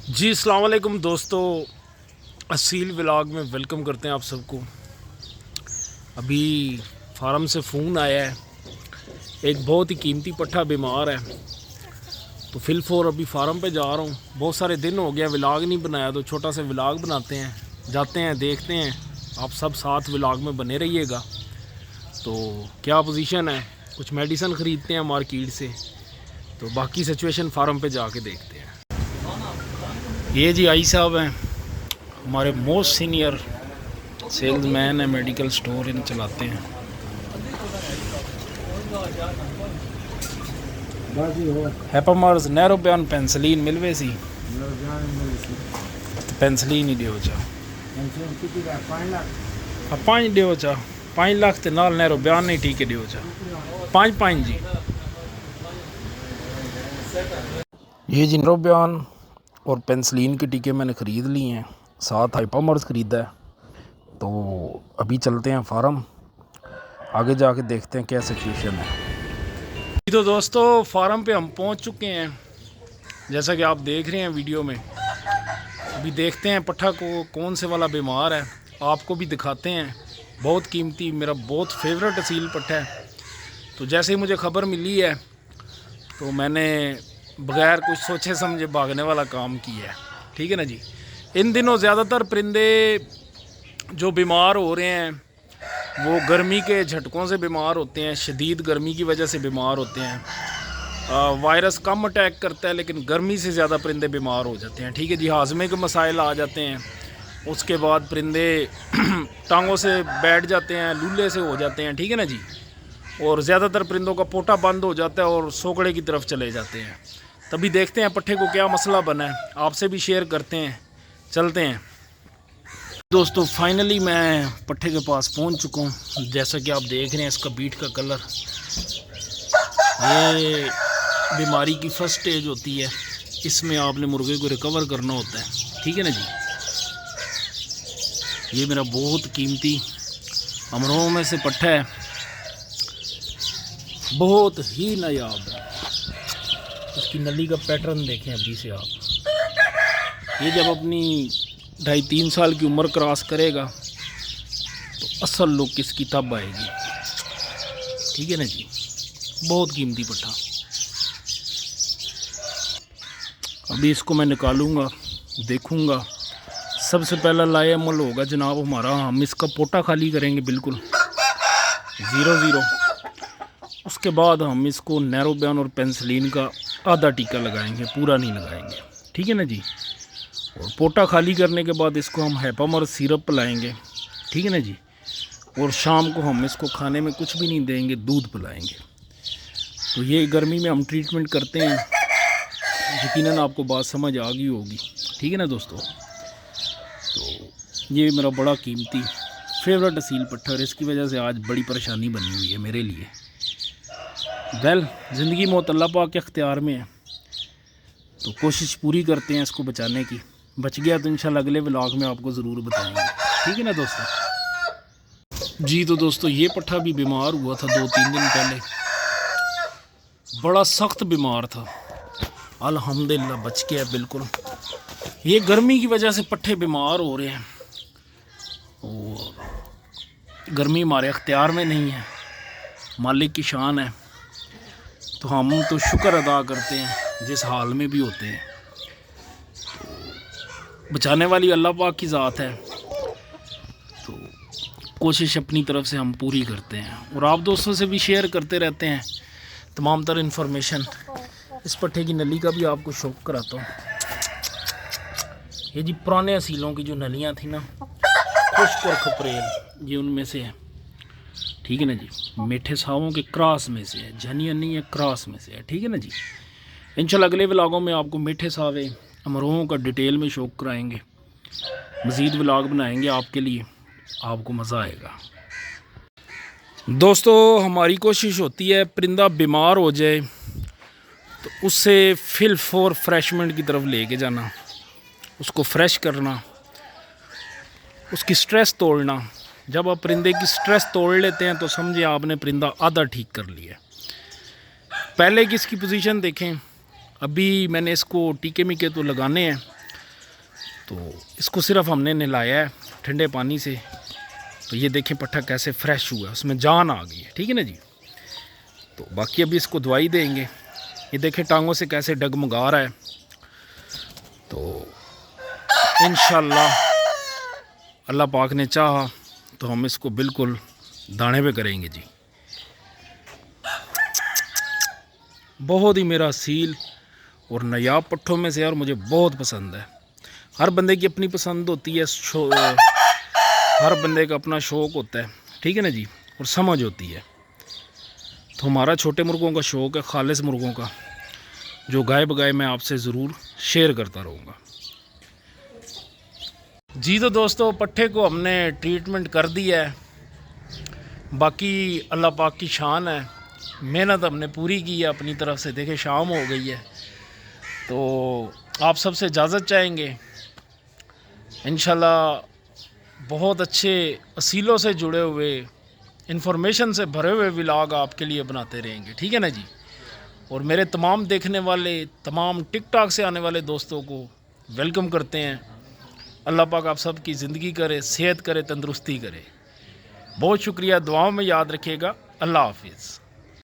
जी अस्सलाम वालेकुम दोस्तों, असील व्लॉग में वेलकम करते हैं आप सबको। अभी फार्म से फ़ोन आया है, एक बहुत ही कीमती पट्ठा बीमार है, तो फिल फोर अभी फार्म पे जा रहा हूँ। बहुत सारे दिन हो गया व्लॉग नहीं बनाया, तो छोटा सा व्लॉग बनाते हैं, जाते हैं देखते हैं। आप सब साथ व्लॉग में बने रहिएगा। तो क्या पोजीशन है, कुछ मेडिसिन ख़रीदते हैं मार्केट से, तो बाकी सिचुएशन फार्म पे जाके देखते हैं। ये जी आई साहब हैं, हमारे मोस्ट सीनियर सेल्समैन है, मेडिकल स्टोर इन चलाते हैं। हैपामार्स नैरोबियान पेंसिलीन मिलवे सी पेंसिलीन ही दियो चा 5 दियो चा 5 लाख ते नाल नैरोबियान नहीं ठीक है दियो चा 5 जी। ये जी नैरोबियान और पेंसिलीन के टीके मैंने ख़रीद लिए हैं, साथ हाइपामार्स ख़रीदा है। तो अभी चलते हैं फार्म, आगे जाके देखते हैं क्या सिचुएशन है। तो दोस्तों फार्म पे हम पहुंच चुके हैं, जैसा कि आप देख रहे हैं वीडियो में। अभी देखते हैं पट्ठा को कौन से वाला बीमार है, आपको भी दिखाते हैं। बहुत कीमती, मेरा बहुत फेवरेट असील पट्ठा है। तो जैसे ही मुझे खबर मिली है तो मैंने बगैर कुछ सोचे समझे भागने वाला काम किया है। ठीक है ना जी। इन दिनों ज़्यादातर परिंदे जो बीमार हो रहे हैं वो गर्मी के झटकों से बीमार होते हैं, शदीद गर्मी की वजह से बीमार होते हैं। वायरस कम अटैक करता है, लेकिन गर्मी से ज़्यादा परिंदे बीमार हो जाते हैं। ठीक है जी। हाजमे के मसाइल आ जाते हैं, उसके बाद परिंदे टांगों से बैठ जाते हैं, लूले से हो जाते हैं। ठीक है ना जी। और ज़्यादातर परिंदों का पोटा बंद हो जाता है और सोकड़े की तरफ चले जाते हैं। तभी देखते हैं पट्ठे को क्या मसला बना है, आपसे भी शेयर करते हैं, चलते हैं। दोस्तों फाइनली मैं पट्ठे के पास पहुंच चुका हूं। जैसा कि आप देख रहे हैं इसका बीट का कलर, ये बीमारी की फर्स्ट स्टेज होती है, इसमें आपने मुर्गे को रिकवर करना होता है। ठीक है ना जी। ये मेरा बहुत कीमती अमरों में से पट्ठा है, बहुत ही नायाब है। इसकी नली का पैटर्न देखें अभी से आप। ये जब अपनी 2.5-3 साल की उम्र क्रॉस करेगा तो असल लुक इसकी तब आएगी। ठीक है ना जी। बहुत कीमती पट्ठा। अभी इसको मैं निकालूंगा, देखूंगा। सबसे पहला लाएमल होगा जनाब हमारा, हम इसका पोटा खाली करेंगे बिल्कुल 0-0। उसके बाद हम इसको नैरोबियान और पेंसिलीन का आधा टीका लगाएंगे, पूरा नहीं लगाएंगे। ठीक है ना जी। और पोटा खाली करने के बाद इसको हम हैपामार्स सिरप पिलाएंगे। ठीक है ना जी। और शाम को हम इसको खाने में कुछ भी नहीं देंगे, दूध पिलाएंगे। तो ये गर्मी में हम ट्रीटमेंट करते हैं, यकीनन आपको बात समझ आ गई होगी। ठीक है ना दोस्तों। तो ये मेरा बड़ा कीमती फेवरेट असील पट्ठा, और इसकी वजह से आज बड़ी परेशानी बनी हुई है मेरे लिए। वेल, ज़िंदगी मौत अल्लाह पाक के अख्तियार में है, तो कोशिश पूरी करते हैं इसको बचाने की। बच गया तो इंशाल्लाह अगले व्लॉग में आपको ज़रूर बताएंगे। ठीक है ना दोस्तों। जी तो दोस्तों ये पट्ठा भी बीमार हुआ था 2-3 दिन पहले, बड़ा सख्त बीमार था। अल्हम्दुलिल्लाह बच गया बिल्कुल। ये गर्मी की वजह से पट्ठे बीमार हो रहे हैं, और गर्मी हमारे अख्तियार में नहीं है, मालिक की शान है। तो हम तो शुक्र अदा करते हैं जिस हाल में भी होते हैं। तो बचाने वाली अल्लाह पाक की ज़ात है, तो कोशिश अपनी तरफ से हम पूरी करते हैं, और आप दोस्तों से भी शेयर करते रहते हैं तमाम तर इन्फॉर्मेशन। इस पट्ठे की नली का भी आपको शौक कराता हूँ। ये जी पुराने असीलों की जो नलियाँ थी ना, खुश्क और खपरेल, ये उनमें से है। ठीक है ना जी। मीठे सावों के क्रॉस में से है, जनियन नहीं है, क्रॉस में से है। ठीक है ना जी। इंशाल्लाह अगले व्लॉगों में आपको मीठे सावे अमरोहों का डिटेल में शौक कराएंगे, मज़ीद व्लॉग बनाएंगे आपके लिए, आपको मज़ा आएगा। दोस्तों हमारी कोशिश होती है परिंदा बीमार हो जाए तो उससे फिल फॉर फ्रेशमेंट की तरफ लेके जाना, उसको फ्रेश करना, उसकी स्ट्रेस तोड़ना। जब आप परिंदे की स्ट्रेस तोड़ लेते हैं तो समझिए आपने परिंदा आधा ठीक कर लिया। पहले की इसकी पोजीशन देखें, अभी मैंने इसको टीके मीके तो लगाने हैं, तो इसको सिर्फ हमने नहलाया है ठंडे पानी से। तो ये देखें पट्ठा कैसे फ्रेश हुआ है, उसमें जान आ गई है, ठीक है ना जी। तो बाकी अभी इसको दवाई देंगे। ये देखें टांगों से कैसे डगमगा रहा है। तो इंशाल्लाह अल्लाह पाक ने चाहा तो हम इसको बिल्कुल दाने पे करेंगे जी। बहुत ही मेरा सील और नायाब पट्ठों में से, और मुझे बहुत पसंद है। हर बंदे की अपनी पसंद होती है, हर बंदे का अपना शौक़ होता है, ठीक है ना जी, और समझ होती है। तो हमारा छोटे मुर्गों का शौक़ है, खालिस मुर्गों का, जो गाय बगाए मैं आपसे ज़रूर शेयर करता रहूँगा जी। तो दोस्तों पट्ठे को हमने ट्रीटमेंट कर दिया है, बाकी अल्लाह पाक की शान है, मेहनत हमने पूरी की है अपनी तरफ से। देखें शाम हो गई है, तो आप सबसे इजाज़त चाहेंगे। इंशाल्लाह बहुत अच्छे असीलों से जुड़े हुए, इन्फॉर्मेशन से भरे हुए व्लॉग आपके लिए बनाते रहेंगे, ठीक है ना जी। और मेरे तमाम देखने वाले, तमाम टिकटॉक से आने वाले दोस्तों को वेलकम करते हैं। अल्लाह पाक आप सब की ज़िंदगी करे, सेहत करे, तंदुरुस्ती करे। बहुत शुक्रिया, दुआओं में याद रखिएगा। अल्लाह हाफिज़।